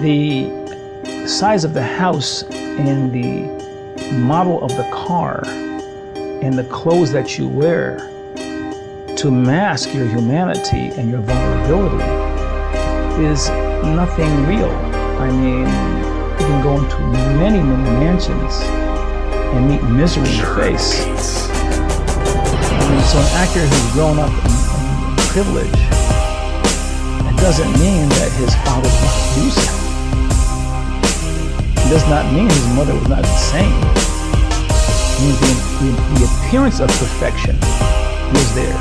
The size of the house and the model of the car and the clothes that you wear to mask your humanity and your vulnerability is nothing real. I mean, you can go into many, many mansions and meet misery in your face. I mean, so an actor who's grown up in privilege, it doesn't mean that his father was not abusive. It does not mean his mother was not insane. It means the appearance of perfection was there.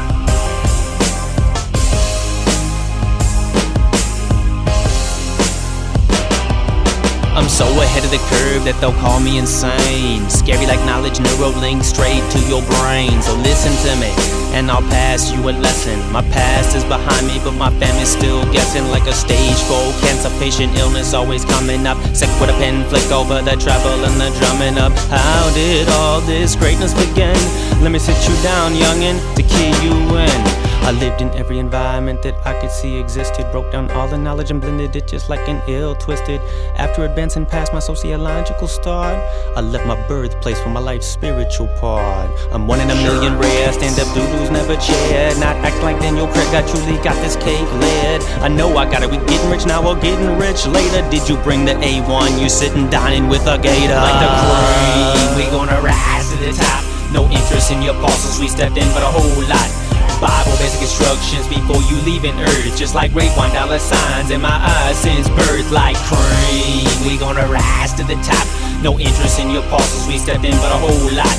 I'm so ahead of the curve that they'll call me insane. Scary like knowledge, Neuralink straight to your brain. So listen to me, and I'll pass you a lesson. My past is behind me, but my family's still guessing. Like a stage 4 cancer patient, illness always coming up. Sick with a pen, flick over the treble and the drumming up. How did all this greatness begin? Let me sit you down, youngin', to key you in. I lived in every environment that I could see existed. Broke down all the knowledge and blended it just like an ill twisted. After advancing past my sociological start, I left my birthplace for my life's spiritual part. I'm one in a million rare, stand-up doodles never cheered. Not act like Daniel Craig, I truly got this cake lit. I know I got it, we getting rich now or getting rich later. Did you bring the A1? You sitting dining with a gator. Like the cream, we gonna rise to the top. No interest in your parcels, we stepped in for the whole lot. Bible basic instructions before you leaving earth. Just like Raekwon $signs in my eyes since birth. Like cream, we gonna rise to the top. No interest in your parcels, we stepped in for the whole lot.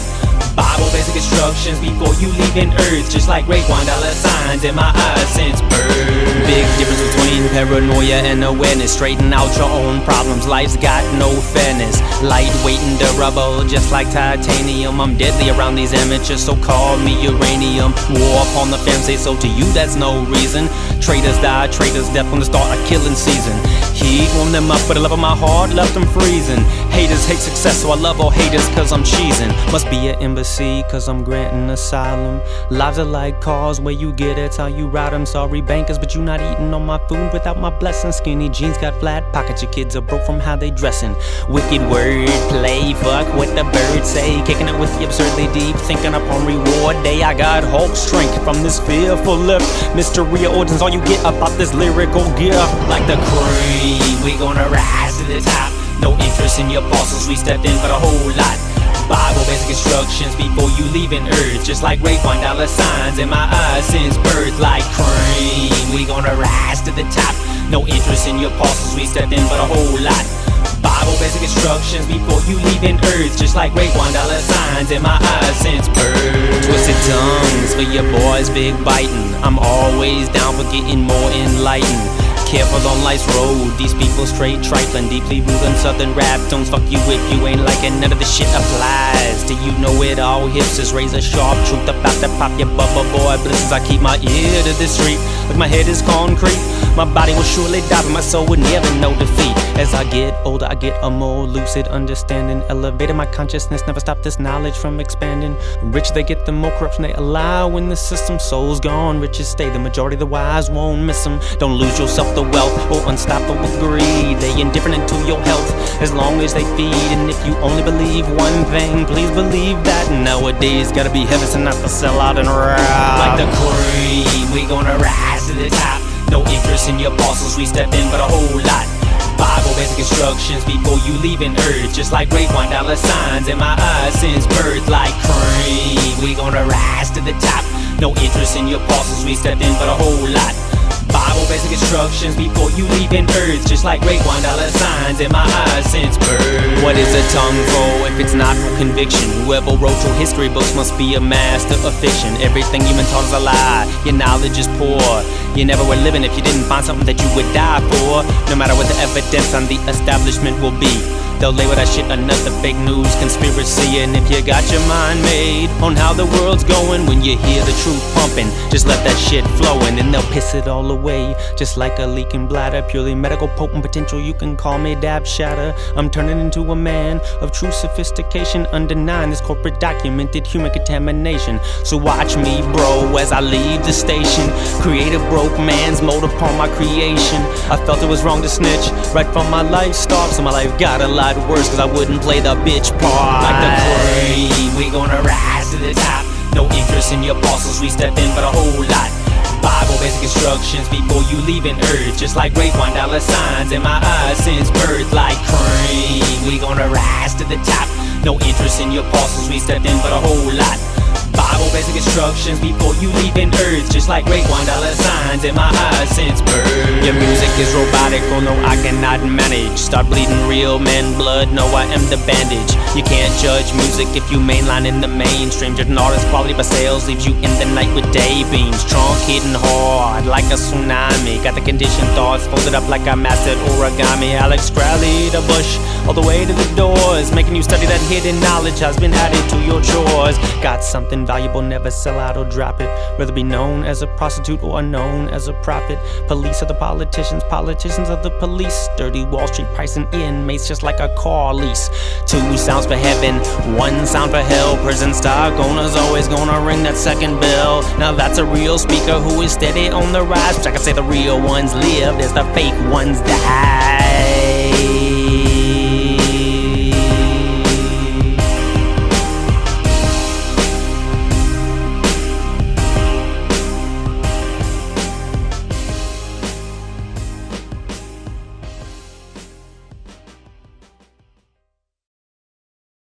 Bible basic instructions before you leaving earth. Just like Raekwon $signs in my eyes since birth. Big difference between paranoia and awareness. Straighten out your own problems, life's got no fairness. Lightweight and durable, just like titanium. I'm deadly around these amateurs, so call me uranium. War upon the fam, say so to you, that's no reason. Traitors die, traitors death when the start of killing season. Heat warmed them up, but the love of my heart left them freezing. Haters hate success, so I love all haters cause I'm cheesing. Must be an embassy cause I'm granting asylum. Lives are like cars, where you get it's how you ride them. Sorry bankers, but you not eating on my food without my blessing. Skinny jeans got flat pockets, your kids are broke from how they dressing. Wicked word play, fuck what the birds say. Kicking it with the absurdly deep, thinking upon reward day. I got Hulk strength from this fearful lift. Mystery of origins, all you get about this lyrical gift. Like the cream, we gonna rise to the top. No interest in your parcels, we stepped in for the whole lot. Bible basic instructions before you leaving earth. Just like Raekwon $signs in my eyes since birth. Like cream, we gonna rise to the top. No interest in your parcels, we stepped in for the whole lot. Bible basic instructions before you leaving earth. Just like Raekwon $signs in my eyes since birth. Twisted tongues for your boys big biting. I'm always down for getting more enlightened. Careful on life's road, these people straight trifling. Deeply rooted southern rap tunes. Fuck you if you ain't liking none of the shit applies. Do you know it all? Hipsters razor sharp truth about to pop your bubble boy blisters. I keep my ear to the street, like my head is concrete. My body will surely die, but my soul would never know defeat. As I get older, I get a more lucid understanding. Elevated my consciousness, never stop this knowledge from expanding. Rich they get, the more corruption they allow in the system. Souls gone, riches stay, the majority of the wise won't miss them. Don't lose yourself to wealth or unstoppable greed. They indifferent into your health as long as they feed. And if you only believe one thing, please believe that nowadays gotta be heaven and not to sell out and rob. Like the cream, we gonna rise to the top. No interest in your parcels, we stepped in for the whole lot. Bible basic instructions before you leaving earth. Just like Raekwon $signs in my eyes since birth. Like cream, we gonna rise to the top. No interest in your parcels, we stepped in for the whole lot. Bible basic instructions before you leaving earth. Just like Raekwon $signs in my eyes since birth. What is a tongue for if it's not for conviction? Whoever wrote your history books must be a master of fiction. Everything you've been taught is a lie, your knowledge is poor. You never were living if you didn't find something that you would die for. No matter what the evidence on the establishment will be, they'll label that shit another fake news conspiracy. And if you got your mind made on how the world's going, when you hear the truth pumping, just let that shit flowing, and they'll piss it all away. Just like a leaking bladder, purely medical potent potential. You can call me Dab Shatter. I'm turning into a man of true sophistication, undenying this corporate documented human contamination. So watch me, bro, as I leave the station. Creative bro broke man's mold upon my creation. I felt it was wrong to snitch right from my life start, so my life got a lot worse cause I wouldn't play the bitch part. Like the cream, we gonna rise to the top. No interest in your parcels, we step in for the whole lot. Bible basic instructions before you leaving earth, just like great $1 in my eyes since birth. Like cream, we gonna rise to the top. No interest in your parcels, we stepped in for the whole lot. Bible basic instructions before you leaving earth, just like great $1 in my eyes since birth. Your music is robotic, oh no I cannot manage. Start bleeding real men blood, no I am the bandage. You can't judge music if you mainline in the mainstream. Judging artist quality by sales leaves you in the night with daydreams. Trunk hitting hard like a tsunami. Got the conditioned thoughts folded up like I mastered origami. Alex Crowley, the bush, all the way to the doors, making you study that hidden knowledge has been added to your chores. Got something valuable, never sell out or drop it. Rather be known as a prostitute or unknown as a prophet. Police are the politicians, politicians are the police. Dirty Wall Street pricing inmates just like a car lease. 2 sounds for heaven, 1 sound for hell. Prison stock owners always gonna ring that second bell. Now that's a real speaker who is steady on the rise. Which I can say the real ones live as the fake ones die.